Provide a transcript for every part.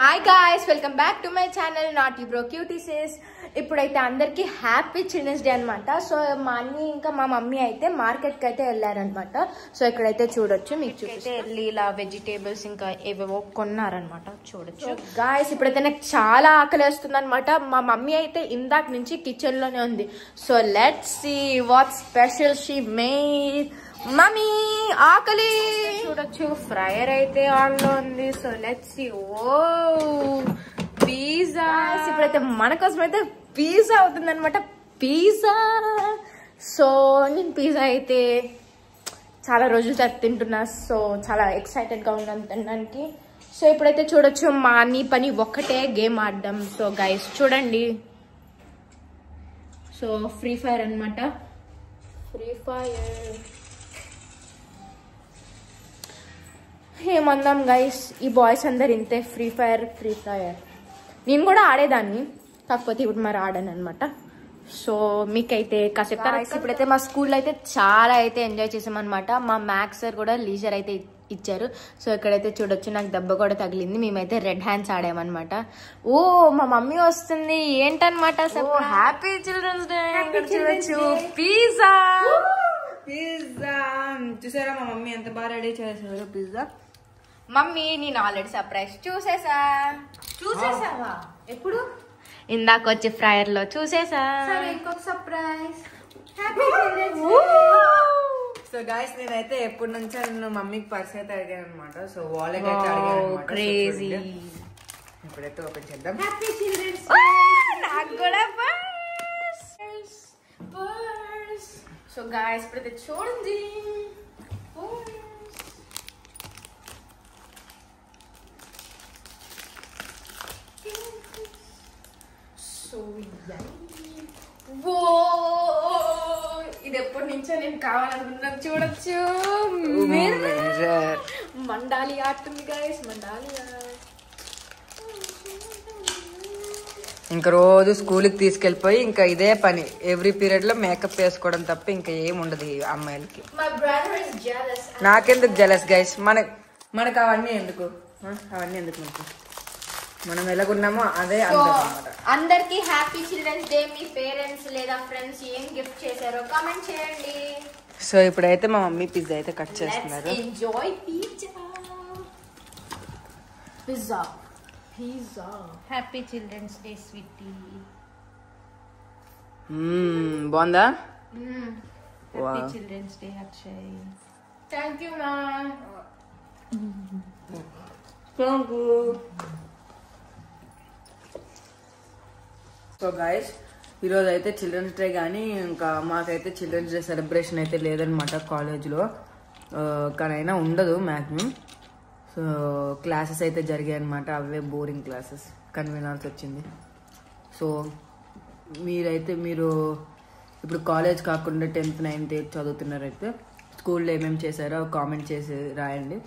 Hi guys, welcome back to my channel naughty bro క్యూటీసెస్. ఇప్పుడైతే అందరికి హ్యాపీ చిల్డ్రన్స్ డే అనమాట. సో మా అన్ని ఇంకా మా మమ్మీ అయితే మార్కెట్ కి అయితే వెళ్ళారనమాట. సో ఇక్కడైతే చూడొచ్చు, మీకు చూపిస్తే వెళ్ళి ఇలా వెజిటేబుల్స్ ఇంకా ఏవేవో కొన్నారనమాట. చూడొచ్చు గాయ్స్, ఇప్పుడైతే నాకు చాలా ఆకలి వేస్తుంది అనమాట. మా మమ్మీ అయితే ఇందాక నుంచి కిచెన్ లోనే ఉంది. So let's see what special she made. Mummy ఆకలి. చూడొచ్చు ఫ్రైయర్ అయితే ఆన్ లో ఉంది. So let's see. Oh pizza. ఇప్పుడైతే మన కోసం అయితే పిజ్జా అవుతుంది అనమాట. పిజ్జా. సో నేను పిజ్జా అయితే చాలా రోజులు తింటున్నా. సో చాలా ఎక్సైటెడ్ గా ఉన్నాను తినడానికి. సో ఇప్పుడైతే చూడొచ్చు మా అన్ని పని ఒక్కటే గేమ్ ఆడడం. సో గైస్ చూడండి, సో ఫ్రీ ఫైర్ అనమాట. ఫ్రీ ఫైర్ ఏమందాం గైస్, ఈ బాయ్స్ అందరు ఇంతే. ఫ్రీ ఫైర్ నేను కూడా ఆడేదాన్ని, కాకపోతే ఇప్పుడు మరి ఆడాను అనమాట. సో మీకైతే కాసేపు ఇప్పుడైతే మా స్కూల్లో అయితే చాలా అయితే ఎంజాయ్ చేసామన్నమాట. మా మ్యాథ్స్ సార్ కూడా లీజర్ అయితే ఇచ్చారు. సో ఇక్కడైతే చూడొచ్చు నాకు దెబ్బ కూడా తగిలింది. మేమైతే రెడ్ హ్యాండ్స్ ఆడామన్నమాట. ఓ మా మమ్మీ వస్తుంది ఏంటన్నమాట. Happy children's day. చూడొచ్చు పిజ్జా. పిజ్జా చూసారా మా మమ్మీ ఎంత బాగా రెడీ చేసారు పిజ్జా. మమ్మీ నేను ఆల్రెడీ సర్ప్రైజ్ చూసేసావా? ఎప్పుడు? ఇందాక వచ్చి ఫ్రైయర్ లో చూసేసా. ఇంకొక సర్ప్రైజ్. సో గాయస్ నేనైతే ఎప్పటి నుంచో నేను మమ్మీకి పర్స్ అయితే అడిగాను అనమాట. సో వాలెట్ అయితే అడిగాను. క్రేజీ. ఇప్పుడైతే ఓపెన్ చేద్దాం. Happy children's day. నాకు కూడా పర్స్. సో గాయస్ ఇప్పుడైతే చూడండి. ఇది ఎప్పటి నుంచో నేను కావాలనుకున్నాను. చూడొచ్చు మండాలి ఆర్ట్ ఉంది గాయస్. మండాలి ఇంకా రోజు స్కూల్కి తీసుకెళ్ళిపోయి ఇంకా ఇదే పని. ఎవ్రీ పీరియడ్ లో మేకప్ వేసుకోవడం తప్ప ఇంకా ఏం ఉండదు ఈ అమ్మాయిలకి. నాకెందుకు జెలస్ గైస్, మనకు అవన్నీ ఎందుకు మనకు మనం ఎలాగున్నామో అదే అందరికి హ్యాపీ చిల్డ్రన్స్ డే. మీ పేరెంట్స్ లేదా ఫ్రెండ్స్ ఏం గిఫ్ట్ చేశారో కామెంట్ చేయండి. సో ఇప్పుడైతే మా మమ్మీ పిజ్జా అయితే కట్ చేస్తున్నారు. Enjoy pizza. Happy children's day sweetie. బాగుందా? Happy children's day Akshay. Thank you మా. సో గాయస్ ఈరోజు అయితే చిల్డ్రన్స్ డే, కానీ ఇంకా మాకైతే చిల్డ్రన్స్ డే సెలబ్రేషన్ అయితే లేదనమాట కాలేజ్లో. కానీ అయినా ఉండదు మ్యాక్సిమం. సో క్లాసెస్ అయితే జరిగాయి అనమాట. అవే బోరింగ్ క్లాసెస్, కన్వీనాల్సి వచ్చింది. సో మీరు ఇప్పుడు కాలేజ్ కాకుండా 10th 9th 8th చదువుతున్నారైతే స్కూల్లో ఏమేమి చేశారో కామెంట్ చేసి రాయండి.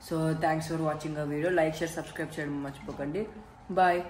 So thanks for watching a video. Like share subscribe చేయడం మర్చిపోకండి. బాయ్.